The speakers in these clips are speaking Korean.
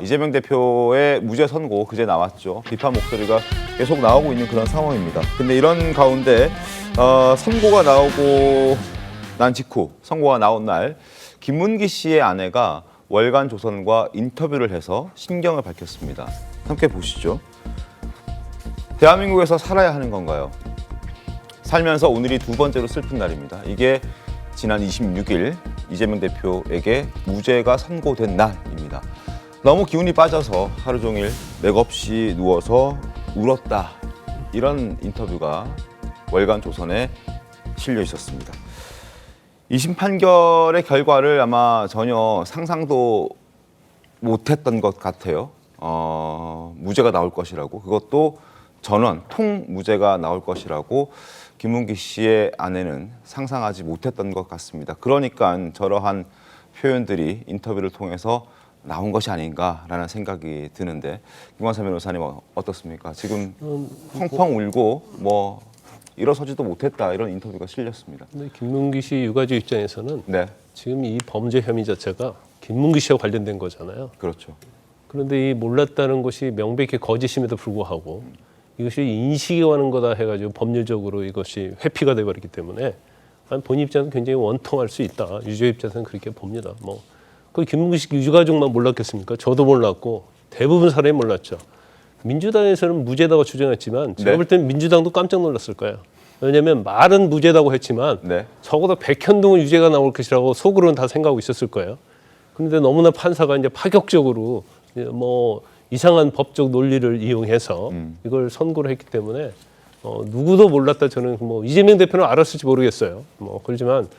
이재명 대표의 무죄 선고 그제 나왔죠. 비판 목소리가 계속 나오고 있는 그런 상황입니다. 근데 이런 가운데 선고가 나오고 난 직후, 선고가 나온 날 김문기 씨의 아내가 월간 조선과 인터뷰를 해서 심경을 밝혔습니다. 함께 보시죠. 대한민국에서 살아야 하는 건가요? 살면서 오늘이 두 번째로 슬픈 날입니다. 이게 지난 26일 이재명 대표에게 무죄가 선고된 날입니다. 너무 기운이 빠져서 하루 종일 맥없이 누워서 울었다. 이런 인터뷰가 월간 조선에 실려 있었습니다. 2심 판결의 결과를 아마 전혀 상상도 못했던 것 같아요. 무죄가 나올 것이라고, 그것도 전원 통무죄가 나올 것이라고 김문기 씨의 아내는 상상하지 못했던 것 같습니다. 그러니까 저러한 표현들이 인터뷰를 통해서 나온 것이 아닌가라는 생각이 드는데, 김광삼 변호사님 어떻습니까? 지금 펑펑 울고 뭐 일어서지도 못했다 이런 인터뷰가 실렸습니다. 근데 김문기 씨 유가족 입장에서는 네, 지금 이 범죄 혐의 자체가 김문기 씨와 관련된 거잖아요. 그렇죠. 그런데 이 몰랐다는 것이 명백히 거짓임에도 불구하고 이것이 인식에 관한 거다 해가지고 법률적으로 이것이 회피가 돼버리기 때문에 본인 입장에서는 굉장히 원통할 수 있다. 유죄 입장에서는 그렇게 봅니다. 뭐 그 김문기 씨 유가족만 몰랐겠습니까? 저도 몰랐고 대부분 사람이 몰랐죠. 민주당에서는 무죄다고 주장했지만 제가 네. 볼 때는 민주당도 깜짝 놀랐을 거예요. 왜냐하면 말은 무죄다고 했지만 네. 적어도 백현동은 유죄가 나올 것이라고 속으로는 다 생각하고 있었을 거예요. 그런데 너무나 판사가 이제 파격적으로 뭐 이상한 법적 논리를 이용해서 이걸 선고를 했기 때문에 누구도 몰랐다. 저는 뭐 이재명 대표는 알았을지 모르겠어요. 뭐 그렇지만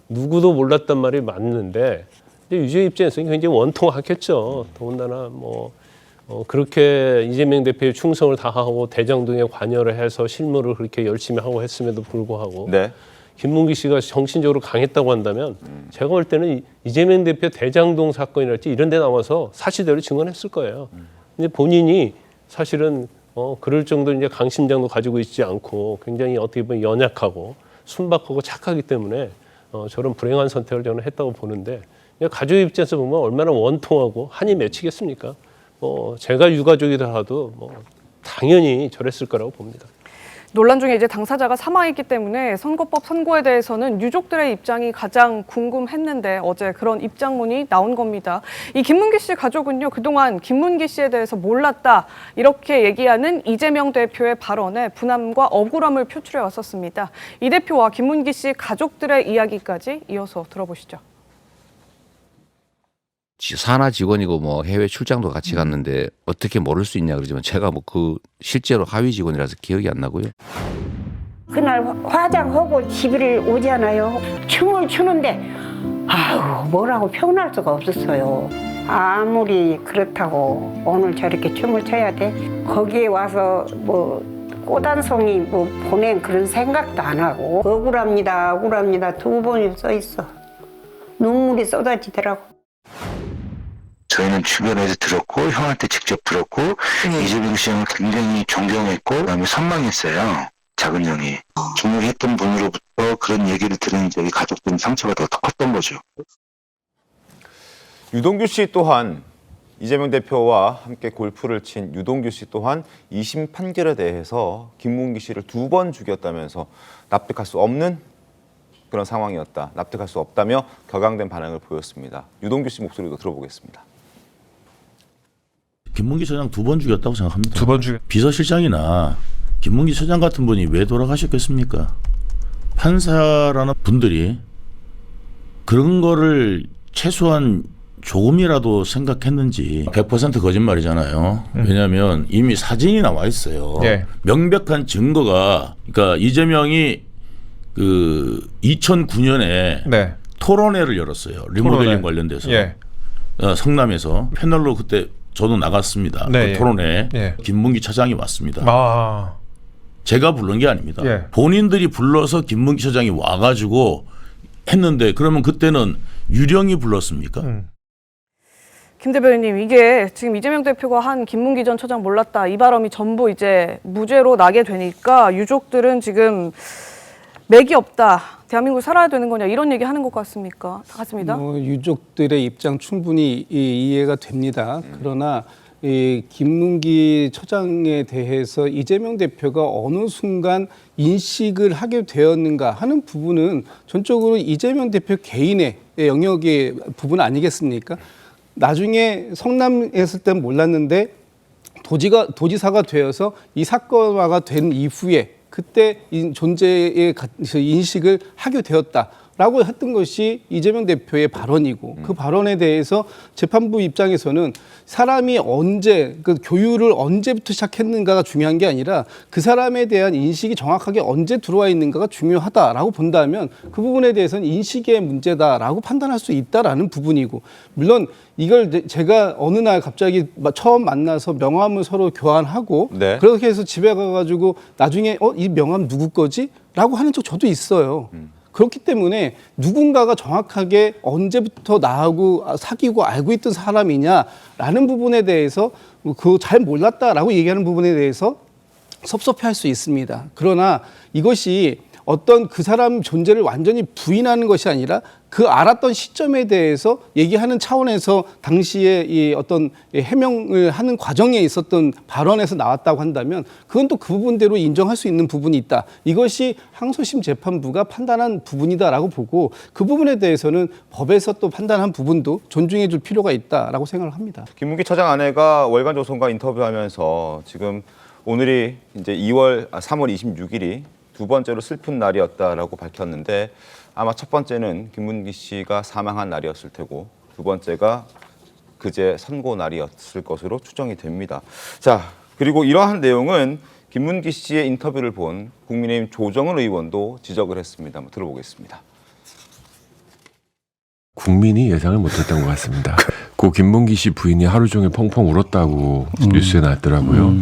누구도 몰랐단 말이 맞는데 유죄 입장에서는 굉장히 원통하겠죠. 더군다나 뭐 그렇게 이재명 대표의 충성을 다하고 대장동에 관여를 해서 실무를 그렇게 열심히 하고 했음에도 불구하고 네. 김문기 씨가 정신적으로 강했다고 한다면 제가 볼 때는 이재명 대표 대장동 사건이랄지 이런 데 나와서 사실대로 증언했을 거예요. 근데 본인이 사실은 그럴 정도 이제 강심장도 가지고 있지 않고 굉장히 어떻게 보면 연약하고 순박하고 착하기 때문에 저런 불행한 선택을 저는 했다고 보는데, 가족 입장에서 보면 얼마나 원통하고 한이 맺히겠습니까? 제가 유가족이더라도 당연히 저랬을 거라고 봅니다. 논란 중에 이제 당사자가 사망했기 때문에 선고법 선고에 대해서는 유족들의 입장이 가장 궁금했는데 어제 그런 입장문이 나온 겁니다. 이 김문기 씨 가족은요, 그동안 김문기 씨에 대해서 몰랐다 이렇게 얘기하는 이재명 대표의 발언에 분함과 억울함을 표출해 왔었습니다. 이 대표와 김문기 씨 가족들의 이야기까지 이어서 들어보시죠. 산하 직원이고 뭐 해외 출장도 같이 갔는데 어떻게 모를 수 있냐 그러지만 제가 뭐 그 실제로 하위 직원이라서 기억이 안 나고요. 그날 화장하고 집을 오잖아요. 춤을 추는데 아우 뭐라고 표현할 수가 없었어요. 아무리 그렇다고 오늘 저렇게 춤을 춰야 돼? 거기에 와서 뭐 꽃 한 송이 뭐 보낸 그런 생각도 안 하고 억울합니다, 억울합니다 두 번이 써 있어. 눈물이 쏟아지더라고. 저희는 주변에서 들었고 형한테 직접 들었고 이재명 씨 형을 굉장히 존경했고 그다음에 선망했어요. 작은 형이 존경했던 분으로부터 그런 얘기를 들은 저희 가족들은 상처가 더 컸던 거죠. 유동규 씨 또한, 이재명 대표와 함께 골프를 친 유동규 씨 또한 2심 판결에 대해서 김문기 씨를 2번 죽였다면서 납득할 수 없는 그런 상황이었다. 납득할 수 없다며 격앙된 반응을 보였습니다. 유동규 씨 목소리도 들어보겠습니다. 김문기 처장 2번 죽였다고 생각합니다. 2번 죽였. 비서실장이나 김문기 처장 같은 분이 왜 돌아가셨겠습니까? 판사라는 분들이 그런 거를 최소한 조금이라도 생각했는지. 100% 거짓말이잖아요. 왜냐하면 이미 사진이 나와 있어요. 예. 명백한 증거가, 그러니까 이재명이 그 2009년에 네. 토론회를 열었어요. 리모델링 토론회. 관련돼서. 예. 성남에서 패널로 그때 저도 나갔습니다. 네, 그 예. 토론회에 예. 김문기 차장이 왔습니다. 아. 제가 부른 게 아닙니다. 예. 본인들이 불러서 김문기 차장이 와가지고 했는데, 그러면 그때는 유령이 불렀습니까? 김 대변인님, 이게 지금 이재명 대표가 한 김문기 전 처장 몰랐다 이 발언이 전부 이제 무죄로 나게 되니까 유족들은 지금 맥이 없다. 대한민국 살아야 되는 거냐 이런 얘기 하는 것 같습니다. 유족들의 입장 충분히 이해가 됩니다. 그러나 이 김문기 처장에 대해서 이재명 대표가 어느 순간 인식을 하게 되었는가 하는 부분은 전적으로 이재명 대표 개인의 영역의 부분 아니겠습니까? 나중에 성남에 있을 땐 몰랐는데 도지사가 되어서 이 사건화가 된 이후에 그때 존재의 인식을 하게 되었다라고 했던 것이 이재명 대표의 발언이고 그 발언에 대해서 재판부 입장에서는 사람이 언제 그 교유를 언제부터 시작했는가가 중요한 게 아니라 그 사람에 대한 인식이 정확하게 언제 들어와 있는가가 중요하다라고 본다면 그 부분에 대해서는 인식의 문제다라고 판단할 수 있다라는 부분이고 물론 이걸 제가 어느 날 갑자기 처음 만나서 명함을 서로 교환하고 네. 그렇게 해서 집에 가가지고 나중에 이 명함 누구 거지? 라고 하는 적 저도 있어요. 그렇기 때문에 누군가가 정확하게 언제부터 나하고 사귀고 알고 있던 사람이냐라는 부분에 대해서 그거 잘 몰랐다라고 얘기하는 부분에 대해서 섭섭해할 수 있습니다. 그러나 이것이 어떤 그 사람 존재를 완전히 부인하는 것이 아니라 그 알았던 시점에 대해서 얘기하는 차원에서 당시에 이 어떤 해명을 하는 과정에 있었던 발언에서 나왔다고 한다면 그건 또 그 부분대로 인정할 수 있는 부분이 있다. 이것이 항소심 재판부가 판단한 부분이다라고 보고 그 부분에 대해서는 법에서 또 판단한 부분도 존중해 줄 필요가 있다라고 생각을 합니다. 김문기 처장 아내가 월간 조선과 인터뷰하면서 지금 오늘이 이제 3월 26일이 두 번째로 슬픈 날이었다라고 밝혔는데 아마 첫 번째는 김문기 씨가 사망한 날이었을 테고 두 번째가 그제 선고 날이었을 것으로 추정이 됩니다. 자, 그리고 이러한 내용은 김문기 씨의 인터뷰를 본 국민의힘 조정은 의원도 지적을 했습니다. 한번 들어보겠습니다. 국민이 예상을 못했던 것 같습니다. 고 김문기 씨 부인이 하루 종일 펑펑 울었다고 뉴스에 났더라고요.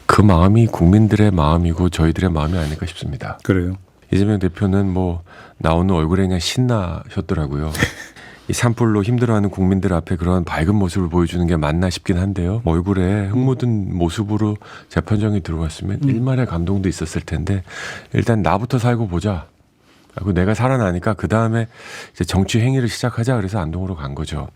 그 마음이 국민들의 마음이고 저희들의 마음이 아닐까 싶습니다. 그래요. 이재명 대표는 뭐 나오는 얼굴에 그냥 신나셨더라고요. 이 산불로 힘들어하는 국민들 앞에 그런 밝은 모습을 보여주는 게 맞나 싶긴 한데요. 얼굴에 흙묻은 모습으로 재판정에 들어왔으면 일말의 감동도 있었을 텐데 일단 나부터 살고 보자. 그리고 내가 살아나니까 그 다음에 이제 정치 행위를 시작하자 그래서 안동으로 간 거죠.